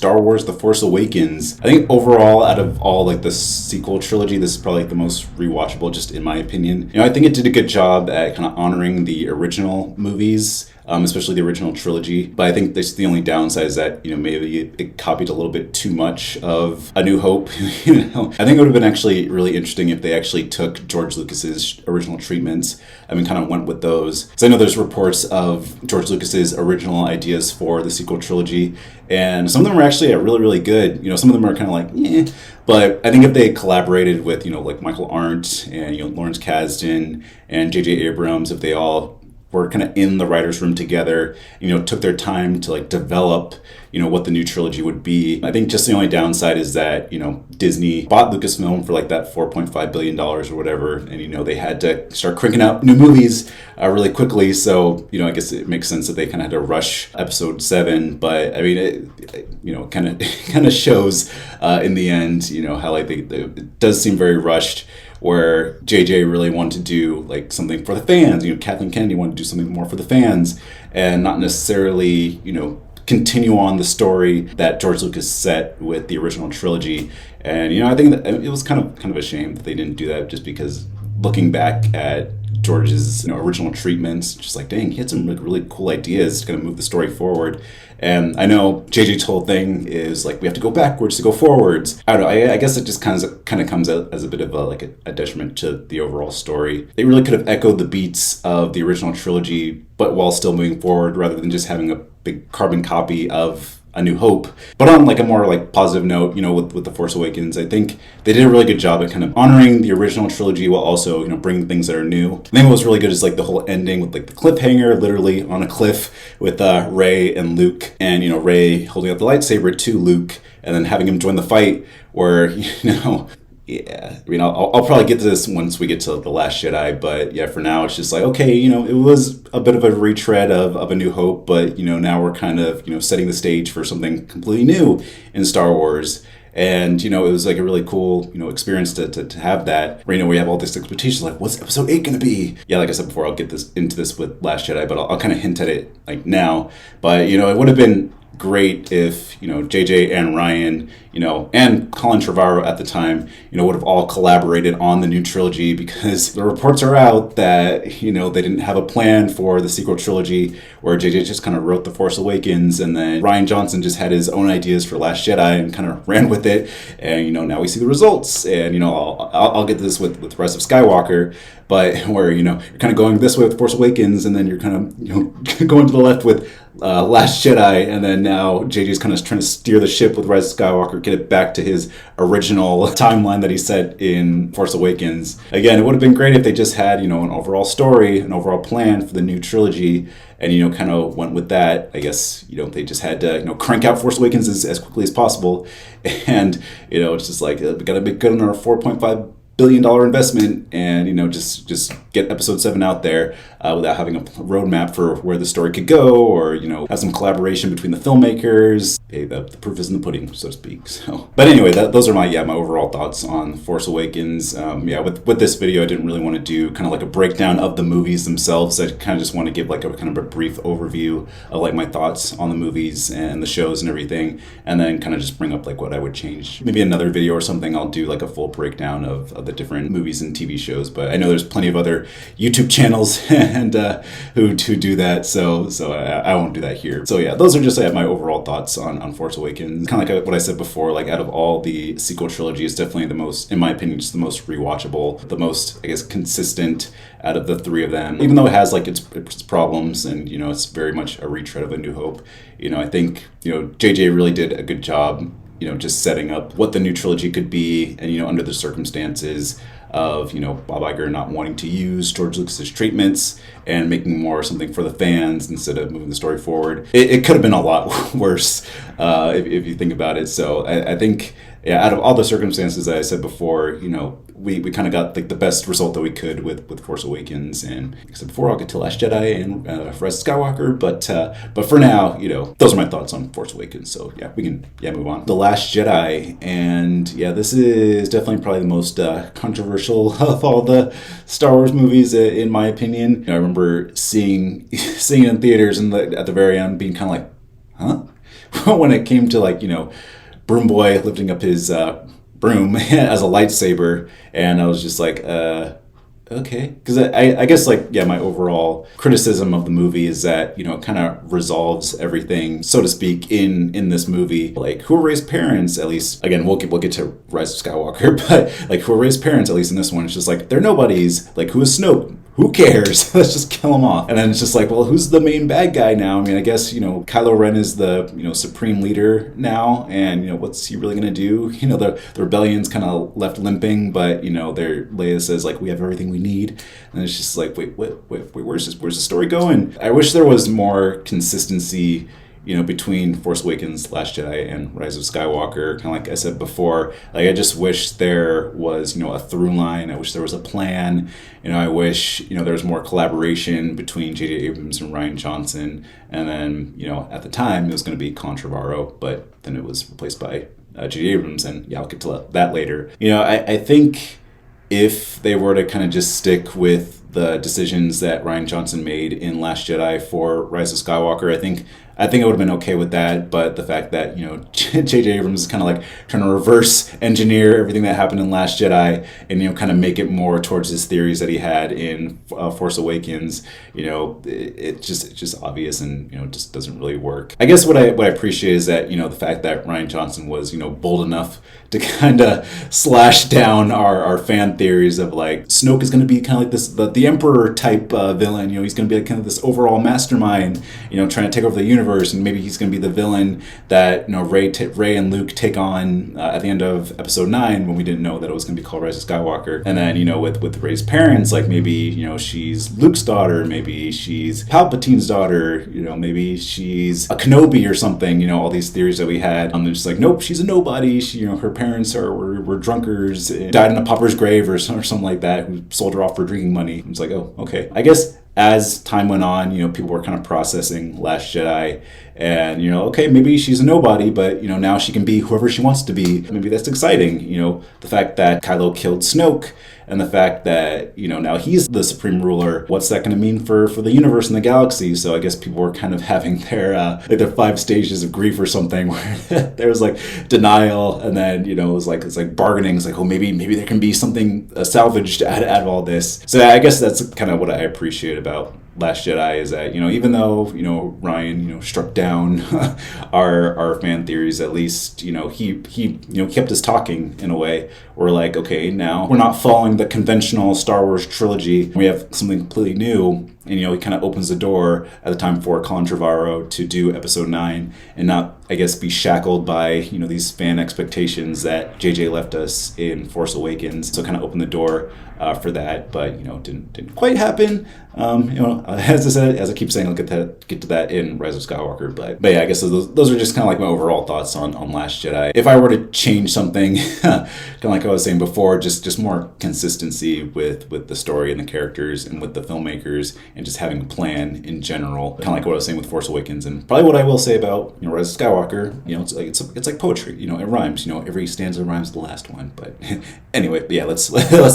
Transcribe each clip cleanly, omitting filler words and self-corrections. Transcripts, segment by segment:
Star Wars The Force Awakens. I think overall, out of all like the sequel trilogy, this is probably like the most rewatchable, just in my opinion. I think it did a good job at kind of honoring the original movies. Especially the original trilogy. But I think the only downside is that, maybe it copied a little bit too much of A New Hope. I think it would have been actually really interesting if they actually took George Lucas's original treatments and kind of went with those. So I know there's reports of George Lucas's original ideas for the sequel trilogy, and some of them are actually really, really good. Some of them are kind of like, eh. But I think if they collaborated with, like Michael Arndt and, Lawrence Kasdan and J.J. Abrams, if they all were kind of in the writer's room together, took their time to like develop, what the new trilogy would be. I think just the only downside is that, Disney bought Lucasfilm for like that $4.5 billion or whatever. And, they had to start cranking out new movies really quickly. So, I guess it makes sense that they kind of had to rush episode 7. But I mean, it kind of shows in the end, how like it does seem very rushed, where JJ really wanted to do like something for the fans. Kathleen Kennedy wanted to do something more for the fans and not necessarily, continue on the story that George Lucas set with the original trilogy. And, I think that it was kind of a shame that they didn't do that, just because looking back at George's original treatments, just like, dang, he had some really cool ideas to kind of move the story forward. And I know JJ's whole thing is like, we have to go backwards to go forwards. I don't know. I guess it just kind of comes out as a bit of a detriment to the overall story. They really could have echoed the beats of the original trilogy, but while still moving forward, rather than just having a big carbon copy of A New Hope. But on like a more like positive note, with The Force Awakens, I think they did a really good job at kind of honoring the original trilogy while also, bringing things that are new. I think what was really good is like the whole ending with like the cliffhanger, literally on a cliff with Rey and Luke, and Rey holding up the lightsaber to Luke and then having him join the fight, where yeah, I mean, I'll probably get to this once we get to The Last Jedi, but yeah, for now it's just like, okay, it was a bit of a retread of A New Hope, but now we're kind of setting the stage for something completely new in Star Wars. And it was like a really cool experience to have that, where we have all this expectation, like, what's episode 8 gonna be? Yeah, like I said before, I'll get into this with Last Jedi, but I'll kind of hint at it like now. But it would have been great if JJ and Ryan and Colin Trevorrow at the time would have all collaborated on the new trilogy, because the reports are out that they didn't have a plan for the sequel trilogy, where JJ just kind of wrote The Force Awakens, and then Rian Johnson just had his own ideas for Last Jedi and kind of ran with it, and now we see the results. And I'll get this with Rise of Skywalker, but where you're kind of going this way with Force Awakens, and then you're kind of going to the left with Last Jedi, and then now JJ's kind of trying to steer the ship with Rise of Skywalker, get it back to his original timeline that he set in Force Awakens. Again, it would have been great if they just had an overall story, an overall plan for the new trilogy, and kind of went with that. I guess they just had to crank out Force Awakens as quickly as possible, and it's just like, we gotta make good on our $4.5 billion investment, and just get episode 7 out there without having a roadmap for where the story could go, or have some collaboration between the filmmakers. Hey, the proof is in the pudding, so to speak. So, but anyway, those are my overall thoughts on Force Awakens. With this video, I didn't really want to do kind of like a breakdown of the movies themselves. I kind of just want to give like a kind of a brief overview of like my thoughts on the movies and the shows and everything, and then kind of just bring up like what I would change. Maybe another video or something, I'll do like a full breakdown of the different movies and TV shows. But I know there's plenty of other YouTube channels and who do that, so I won't do that here. So yeah, those are just my overall thoughts on Force Awakens. Kind of like what I said before, like out of all the sequel trilogy, it's definitely the most, in my opinion, just the most rewatchable, the most, I guess, consistent out of the 3 of them. Even though it has like its problems, and it's very much a retread of A New Hope, I think JJ really did a good job just setting up what the new trilogy could be, and under the circumstances of Bob Iger not wanting to use George Lucas's treatments and making more something for the fans instead of moving the story forward. It could have been a lot worse if you think about it. So I think, out of all the circumstances that I said before, we kind of got like the best result that we could with Force Awakens. And like I said before, I'll get to Last Jedi and Rise of Skywalker, but for now, those are my thoughts on Force Awakens. So yeah, we can move on. The Last Jedi, and this is definitely probably the most controversial of all the Star Wars movies, in my opinion. I remember seeing it in theaters, and at the very end being kind of like, huh? when it came to like, Broom Boy lifting up his broom as a lightsaber, and I was just like, okay, because I guess like, yeah, my overall criticism of the movie is that it kind of resolves everything, so to speak, in this movie. Like, who are Rey's parents? At least, again, we'll get to Rise of Skywalker, but like, who are Rey's parents? At least in this one, it's just like, they're nobodies. Like, who is Snoke? Who cares? Let's just kill them off. And then it's just like, well, who's the main bad guy now? I mean, I guess, Kylo Ren is the, supreme leader now. And, what's he really going to do? The rebellion's kind of left limping, but, Leia says, like, we have everything we need. And it's just like, wait, where's the story going? I wish there was more consistency between Force Awakens, Last Jedi, and Rise of Skywalker. Kind of like I said before, like, I just wish there was, a through line. I wish there was a plan. I wish, there was more collaboration between J.J. Abrams and Rian Johnson. And then, at the time, it was going to be Con Trevorrow, but then it was replaced by J.J. Abrams. And yeah, I'll get to that later. I think if they were to kind of just stick with the decisions that Rian Johnson made in Last Jedi for Rise of Skywalker, I think I would have been okay with that. But the fact that, J.J. Abrams is kind of like trying to reverse engineer everything that happened in Last Jedi and, kind of make it more towards his theories that he had in Force Awakens, it's just obvious and, just doesn't really work. I guess what I appreciate is that, the fact that Rian Johnson was, bold enough to kind of slash down our fan theories of like, Snoke is going to be kind of like this, the Emperor type villain, he's going to be like kind of this overall mastermind, trying to take over the universe, and maybe he's going to be the villain that Rey and Luke take on at the end of Episode 9 when we didn't know that it was going to be called Rise of Skywalker. And then with Rey's parents, like maybe she's Luke's daughter, maybe she's Palpatine's daughter, maybe she's a Kenobi or something. All these theories that we had, they're just like, nope, she's a nobody. She, her parents were drunkards, died in a pauper's grave or something like that, who sold her off for drinking money. It's like, oh, okay. I guess as time went on, people were kind of processing Last Jedi, and okay, maybe she's a nobody, but now she can be whoever she wants to be. Maybe that's exciting. The fact that Kylo killed Snoke, and the fact that now he's the supreme ruler. What's that going to mean for the universe and the galaxy? So I guess people were kind of having their 5 stages of grief or something, where there was like denial, and then it's like bargaining. It's like, oh, maybe there can be something salvaged out of all this. So I guess that's kind of what I appreciate about Last Jedi, is that even though Ryan struck down our fan theories, at least he kept us talking in a way. We're like, okay, now we're not following the conventional Star Wars trilogy. We have something completely new, and he kind of opens the door at the time for Con Trevorrow to do Episode 9 and not, I guess, be shackled by these fan expectations that JJ left us in Force Awakens. So kind of opened the door for that, but didn't quite happen. As I keep saying, I'll get to that in Rise of Skywalker. But yeah, I guess those are just kind of like my overall thoughts on Last Jedi. If I were to change something, kind of like I was saying before, just more consistency with the story and the characters and with the filmmakers, and just having a plan in general. Kind of like what I was saying with Force Awakens, and probably what I will say about Rise of Skywalker. It's like poetry. It rhymes. Every stanza rhymes the last one. But anyway, yeah, let's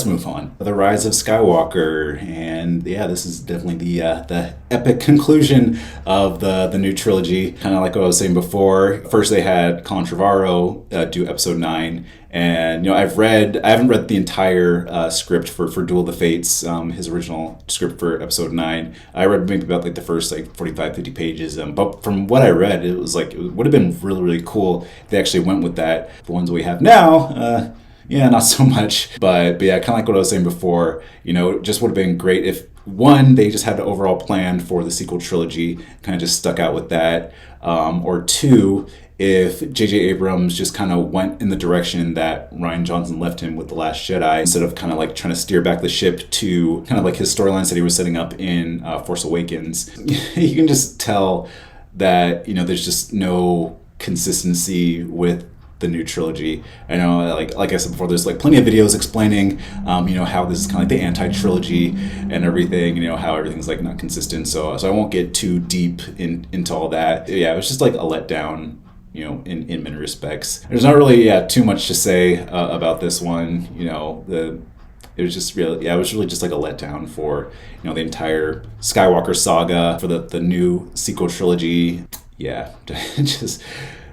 move on. The Rise of Skywalker, and yeah, this is definitely the epic conclusion of the new trilogy. Kind of like what I was saying before. First, they had Con Trevorrow do Episode 9. And I haven't read the entire script for Duel of the Fates, his original script for Episode 9. I read maybe about like the first 45-50 pages, but from what I read, it was like, it would have been really, really cool if they actually went with that. The ones we have now, yeah, not so much. But yeah, kind of like what I was saying before, it just would have been great if, one, they just had the overall plan for the sequel trilogy, kind of just stuck out with that, or two, if J.J. Abrams just kind of went in the direction that Rian Johnson left him with The Last Jedi, instead of kind of like trying to steer back the ship to kind of like his storylines that he was setting up in Force Awakens. You can just tell that, there's just no consistency with the new trilogy. I know, like I said before, there's like plenty of videos explaining, how this is kind of like the anti-trilogy and everything, how everything's like not consistent. So I won't get too deep into all that. Yeah, it was just like a letdown, in many respects. There's not really, too much to say about this one. It was just really, it was really just like a letdown for, the entire Skywalker saga, for the new sequel trilogy. yeah, just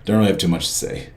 don't really have too much to say.